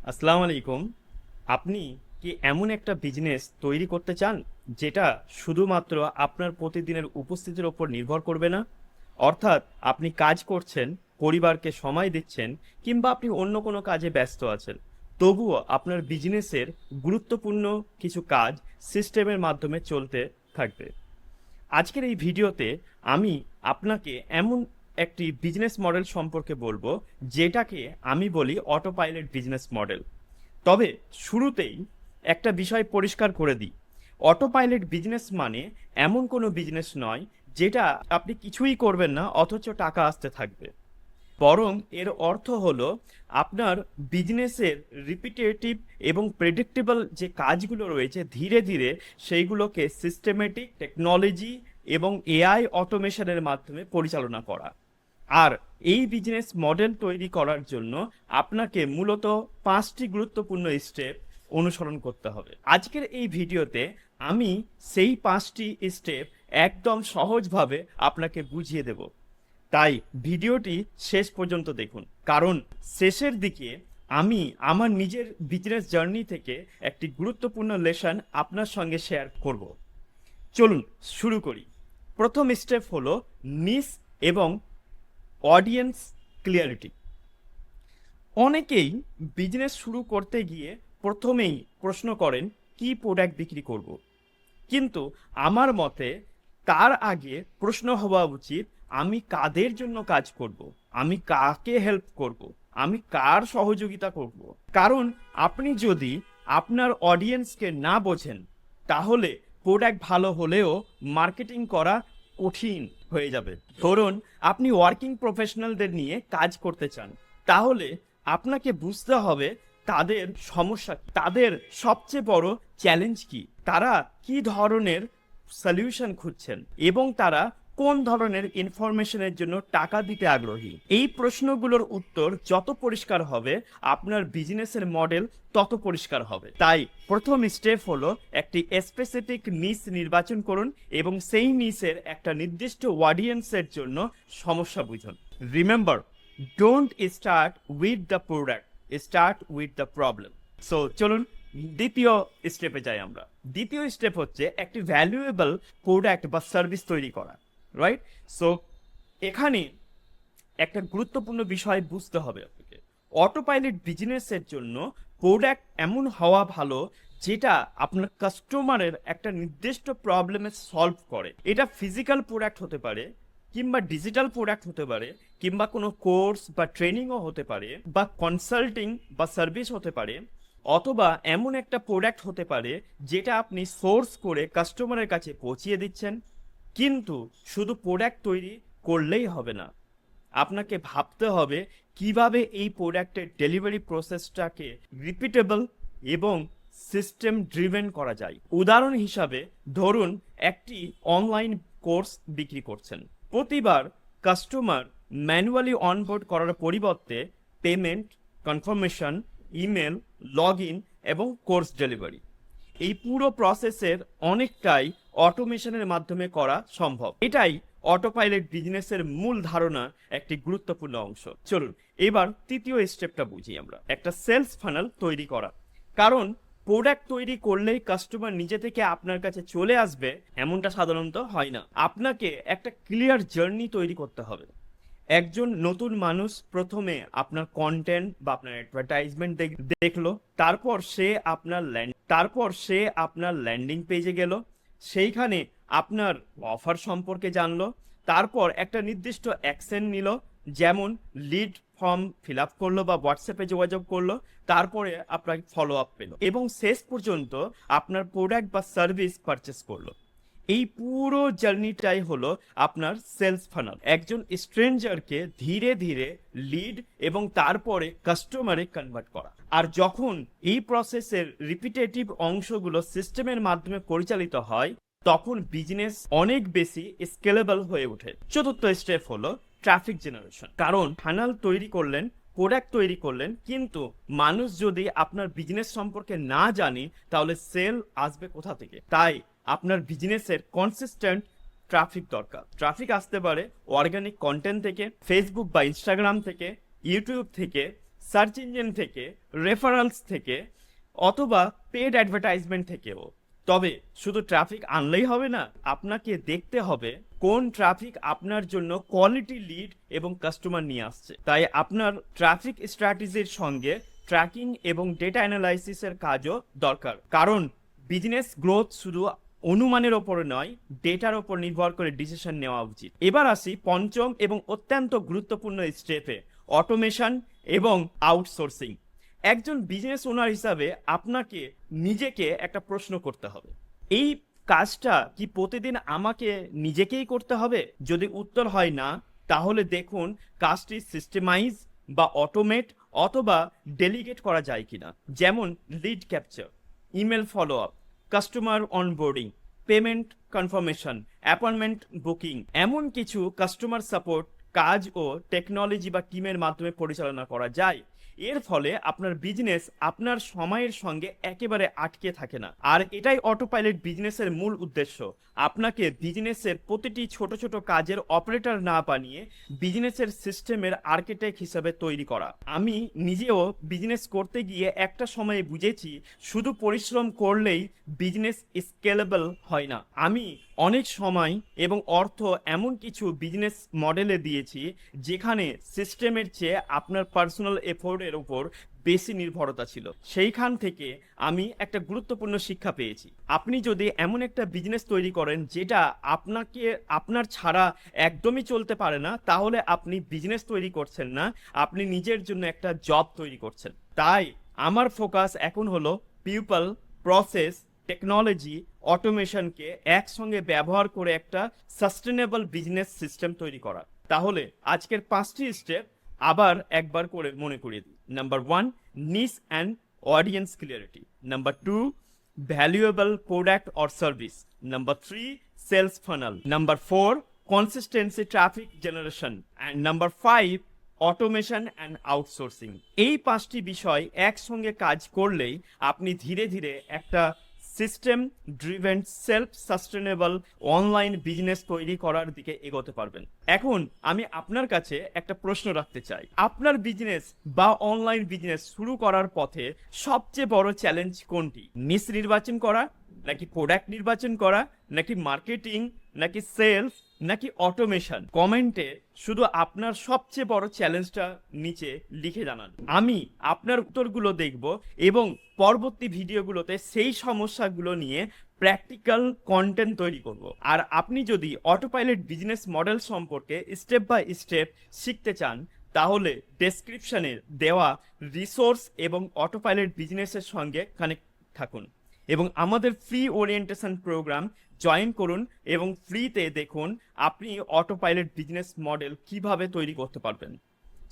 আসসালামু আলাইকুম। আপনি কি এমন একটা বিজনেস তৈরি করতে চান যেটা শুধুমাত্র আপনার প্রতিদিনের উপস্থিতির ওপর নির্ভর করবে না? অর্থাৎ আপনি কাজ করছেন, পরিবারকে সময় দিচ্ছেন, কিংবা আপনি অন্য কোনো কাজে ব্যস্ত আছেন, তবুও আপনার বিজনেসের গুরুত্বপূর্ণ কিছু কাজ সিস্টেমের মাধ্যমে চলতে থাকবে। আজকের এই ভিডিওতে আমি আপনাকে এমন একটি বিজনেস মডেল সম্পর্কে বলবো যেটাকে আমি বলি অটো পাইলট বিজনেস মডেল। তবে শুরুতেই একটা বিষয় পরিষ্কার করে দিই, অটো পাইলট বিজনেস মানে এমন কোনো বিজনেস নয় যেটা আপনি কিছুই করবেন না অথচ টাকা আসতে থাকবে। বরং এর অর্থ হলো আপনার বিজনেসের রিপিটেটিভ এবং প্রেডিক্টেবল যে কাজগুলো রয়েছে ধীরে ধীরে সেইগুলোকে সিস্টেমেটিক টেকনোলজি এবং এআই অটোমেশনের মাধ্যমে পরিচালনা করা। আর এই বিজনেস মডেল তৈরি করার জন্য আপনাকে মূলত 5টি গুরুত্বপূর্ণ স্টেপ অনুসরণ করতে হবে। আজকের এই ভিডিওতে আমি সেই 5টি স্টেপ একদম সহজভাবে আপনাকে বুঝিয়ে দেব। তাই ভিডিওটি শেষ পর্যন্ত দেখুন, কারণ শেষের দিকে আমি আমার নিজের বিজনেস জার্নি থেকে একটি গুরুত্বপূর্ণ লেসন আপনার সঙ্গে শেয়ার করব। চলুন শুরু করি। প্রথম স্টেপ হলো নিশ এবং অডিয়েন্স ক্লিয়ারিটি। অনেকেই বিজনেস শুরু করতে গিয়ে প্রথমেই প্রশ্ন করেন কি প্রোডাক্ট বিক্রি করব, কিন্তু আমার মতে তার আগে প্রশ্ন হওয়া উচিত আমি কাদের জন্য কাজ করব, আমি কাকে হেল্প করব, আমি কার সহযোগিতা করব। কারণ আপনি যদি আপনার অডিয়েন্সকে না বোঝেন তাহলে প্রোডাক্ট ভালো হলেও মার্কেটিং করা কঠিন হয়ে যাবে। ধরুন আপনি ওয়ার্কিং প্রফেশনালদের নিয়ে কাজ করতে চান, তাহলে আপনাকে বুঝতে হবে তাদের সমস্যা কি, তাদের সবচেয়ে বড় চ্যালেঞ্জ কি, তারা কি ধরনের সলিউশন খুঁজছেন এবং তারা কোন ধরনের ইনফরমেশনের জন্য টাকা দিতে আগ্রহী। এই প্রশ্নগুলোর উত্তর যত পরিষ্কার হবে আপনার বিজনেসের মডেল তত পরিষ্কার হবে। তাই প্রথম স্টেপ হলো একটি স্পেসিফিক নিশ নির্বাচন করুন এবং সেই নিশের একটা নির্দিষ্ট অডিয়েন্সের জন্য সমস্যা বুঝুন। Remember, don't start with the product, start with the problem. So চলুন দ্বিতীয় স্টেপে যাই আমরা। দ্বিতীয় স্টেপ হচ্ছে একটি ভ্যালুয়েবল প্রোডাক্ট বা সার্ভিস তৈরি করা, রাইট? সো এখানে একটা গুরুত্বপূর্ণ বিষয় বুঝতে হবে আপনাকে। অটো পাইলট বিজনেসের জন্য প্রোডাক্ট এমন হওয়া ভালো যেটা আপনার কাস্টমারের একটা নির্দিষ্ট প্রবলেমে সলভ করে। এটা ফিজিক্যাল প্রোডাক্ট হতে পারে, কিংবা ডিজিটাল প্রোডাক্ট হতে পারে, কিংবা কোনো কোর্স বা ট্রেনিংও হতে পারে, বা কনসাল্টিং বা সার্ভিস হতে পারে, অথবা এমন একটা প্রোডাক্ট হতে পারে যেটা আপনি সোর্স করে কাস্টমারের কাছে পৌঁছিয়ে দিচ্ছেন। কিন্তু শুধু প্রোডাক্ট তৈরি করলেই হবে না, আপনাকে ভাবতে হবে কিভাবে এই প্রোডাক্টের ডেলিভারি প্রসেসটাকে রিপিটেবল এবং সিস্টেম ড্রিভেন করা যায়। উদাহরণ হিসাবে ধরুন একটি অনলাইন কোর্স বিক্রি করছেন, প্রতিবার কাস্টমার ম্যানুয়ালি অনবোর্ড করার পরিবর্তে payment, confirmation, email, log in এবং কোর্স ডেলিভারি, এই পুরো প্রসেসের অনেকটাই অটোমেশনের মাধ্যমে করা সম্ভব। এটাই অটো পাইলট বিজনেসের মূল ধারণা, একটি গুরুত্বপূর্ণ অংশ। চলুন এবার তৃতীয় স্টেপটা বুঝি আমরা, একটা সেলস ফানেল তৈরি করা। কারণ প্রোডাক্ট তৈরি করলেই কাস্টমার নিজে থেকে আপনার কাছে চলে আসবে এমনটা সাধারণত হয় না। আপনাকে একটা ক্লিয়ার জার্নি তৈরি করতে হবে। একজন নতুন মানুষ প্রথমে আপনার কন্টেন্ট বা আপনার অ্যাডভার্টাইজমেন্ট দেখলো, তারপর সে আপনার ল্যান্ডিং পেজে গেল, সেইখানে আপনার অফার সম্পর্কে জানলো, তারপর একটা নির্দিষ্ট অ্যাকশন নিল, যেমন লিড ফর্ম ফিল আপ করলো বা হোয়াটসঅ্যাপে যোগাযোগ করলো, তারপরে আপনার ফলো আপ পেলো এবং শেষ পর্যন্ত আপনার প্রোডাক্ট বা সার্ভিস পারচেস করলো। এই পুরো জার্নিটাই হলো আপনার সেলস ফানাল, একজন স্ট্রেঞ্জারকে ধীরে ধীরে লিড এবং তারপরে কাস্টমারে কনভার্ট করা। আর যখন এই প্রসেসের রিপিটেটিভ অংশগুলো সিস্টেমের মাধ্যমে পরিচালিত হয় তখন বিজনেস অনেক বেশি স্কেলেবল হয়ে ওঠে। চতুর্থ স্টেপ হলো ট্রাফিক জেনারেশন। কারণ ফানাল তৈরি করলেন, প্রোডাক্ট তৈরি করলেন, কিন্তু মানুষ যদি আপনার বিজনেস সম্পর্কে না জানে তাহলে সেল আসবে কোথা থেকে? তাই আপনার বিজনেসের কনসিস্টেন্ট ট্রাফিক দরকার। ট্রাফিক আসতে পারে অর্গানিক কন্টেন্ট থেকে, ফেসবুক বা ইনস্টাগ্রাম থেকে, ইউটিউব থেকে, সার্চ ইঞ্জিন থেকে, রেফারেলস থেকে, অথবা পেড অ্যাডভার্টাইজমেন্ট থেকেও। তবে শুধু ট্রাফিক আনলেই হবে না, আপনাকে দেখতে হবে কোন ট্রাফিক আপনার জন্য কোয়ালিটি লিড এবং কাস্টমার নিয়ে আসছে। তাই আপনার ট্রাফিক স্ট্র্যাটেজির সঙ্গে ট্র্যাকিং এবং ডেটা অ্যানালাইসিসের কাজও দরকার, কারণ বিজনেস গ্রোথ শুধু অনুমানের ওপরে নয়, ডেটার ওপর নির্ভর করে ডিসিশন নেওয়া উচিত। এবার আসি পঞ্চম এবং অত্যন্ত গুরুত্বপূর্ণ স্টেপে, অটোমেশন এবং আউটসোর্সিং। একজন বিজনেস ওনার হিসাবে আপনাকে নিজেকে একটা প্রশ্ন করতে হবে, এই কাজটা কি প্রতিদিন আমাকে নিজেকেই করতে হবে? যদি উত্তর হয় না, তাহলে দেখুন কাজটি সিস্টেমাইজ বা অটোমেট অথবা ডেলিগেট করা যায় কিনা। যেমন lead capture, email follow up, customer onboarding, payment confirmation, appointment booking. এমন কিছু কাস্টমার সাপোর্ট কাজ ও টেকনোলজি বা টিমের মাধ্যমে পরিচালনা করা যায়। এর ফলে আপনার বিজনেস আপনার সময়ের সঙ্গে একেবারে আটকে থাকে না। আর এটাই অটো পাইলট বিজনেসের মূল উদ্দেশ্য, আপনাকে বিজনেসের প্রতিটি ছোট ছোট কাজের অপারেটর না বানিয়ে বিজনেসের সিস্টেমের আর্কিটেক্ট হিসাবে তৈরি করা। আমি নিজেও বিজনেস করতে গিয়ে একটা সময়ে বুঝেছি শুধু পরিশ্রম করলেই বিজনেস স্কেলেবল হয় না। আমি অনেক সময় এবং অর্থ এমন কিছু বিজনেস মডেলে দিয়েছি যেখানে সিস্টেমের চেয়ে আপনার পার্সোনাল এফোর্টের উপর বেশি নির্ভরতা ছিল। সেইখান থেকে আমি একটা গুরুত্বপূর্ণ শিক্ষা পেয়েছি। আপনি যদি এমন একটা বিজনেস তৈরি করেন যেটা আপনার ছাড়া একদমই চলতে পারে না, তাহলে আপনি বিজনেস তৈরি করছেন না, আপনি নিজের জন্য একটা জব তৈরি করছেন। তাই আমার ফোকাস এখন হলো পিপল, প্রসেস, টেকনোলজি, অটোমেশনকে একসঙ্গে ব্যবহার করে একটা সাস্টেনেবল বিজনেস সিস্টেম তৈরি করা। তাহলে আজকের 5টি স্টেপ আবার একবার করে মনে করিয়ে দিই। Number 1, niche and audience clarity. Number 2, valuable product or service. Number 3, sales funnel. Number 4, consistency traffic generation. And number 5, automation and outsourcing. এই 5টি বিষয় একসঙ্গে কাজ করলেই আপনি ধীরে ধীরে একটা system driven self sustainable online business তৈরি করার দিকে এগোতে পারবেন। এখন আমি আপনার কাছে একটা প্রশ্ন রাখতে চাই, আপনার বিজনেস বা অনলাইন বিজনেস শুরু করার পথে সবচেয়ে বড় চ্যালেঞ্জ কোনটি? নিশ নির্বাচন করা, নাকি প্রোডাক্ট নির্বাচন করা, নাকি মার্কেটিং, নাকি সেলস, নাকি অটোমেশন? কমেন্টে শুধু আপনার সবচেয়ে বড় চ্যালেঞ্জটা নিচে লিখে জানান। আমি আপনার উত্তরগুলো দেখব এবং পরবর্তী ভিডিওগুলোতে সেই সমস্যাগুলো নিয়ে প্র্যাকটিক্যাল কন্টেন্ট তৈরি করব। আর আপনি যদি অটো পাইলট বিজনেস মডেল সম্পর্কে স্টেপ বাই স্টেপ শিখতে চান, তাহলে ডেসক্রিপশনে দেওয়া রিসোর্স এবং অটো পাইলট বিজনেসের সঙ্গে কানেক্ট থাকুন এবং আমাদের ফ্রি ওরিয়েন্টেশন প্রোগ্রাম জয়েন করুন এবং ফ্রিতে দেখুন আপনি অটো পাইলট বিজনেস মডেল কিভাবে তৈরি করতে পারবেন।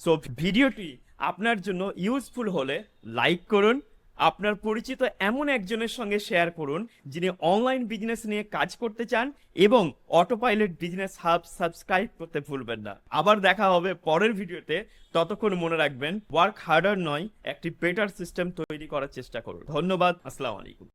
সো ভিডিওটি আপনার জন্য ইউজফুল হলে লাইক করুন, আপনার পরিচিত এমন একজনের সঙ্গে শেয়ার করুন যিনি অনলাইন বিজনেস নিয়ে কাজ করতে চান, এবং auto pilot business hub subscribe করতে ভুলবেন না। আবার দেখা হবে পরের ভিডিওতে। ততক্ষণ মনে রাখবেন, ওয়ার্ক হার্ডার নয়, একটি বেটার সিস্টেম তৈরি করার চেষ্টা করুন। ধন্যবাদ, আসসালামু আলাইকুম।